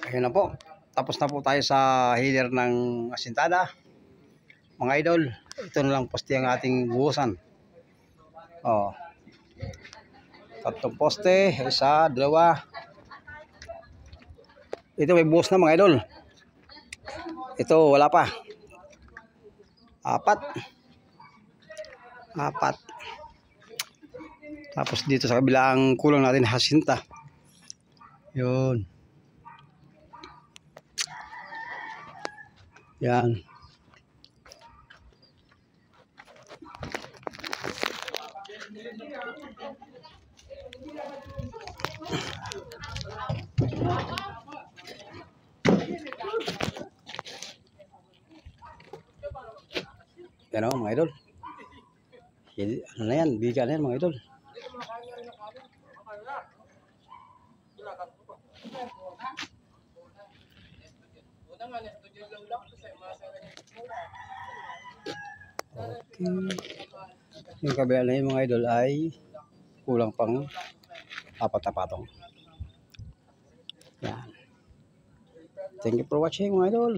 Ayun na po. Tapos na po tayo sa header ng asintada. Mga idol, ito na lang poste ang ating buhusan. Oh. Tatlong poste, isa, dalawa. Ito may buhos na mga idol. Ito wala pa. Apat. Tapos dito sa kabilang kulang natin hasinta. Yun. Yan. Yan o mga idol. Ano na yan? Biga na yan mga idol. Okay. Yung kabila na yung mga idol ay kulang pang apat na patong. Yan. Thank you for watching mga idol.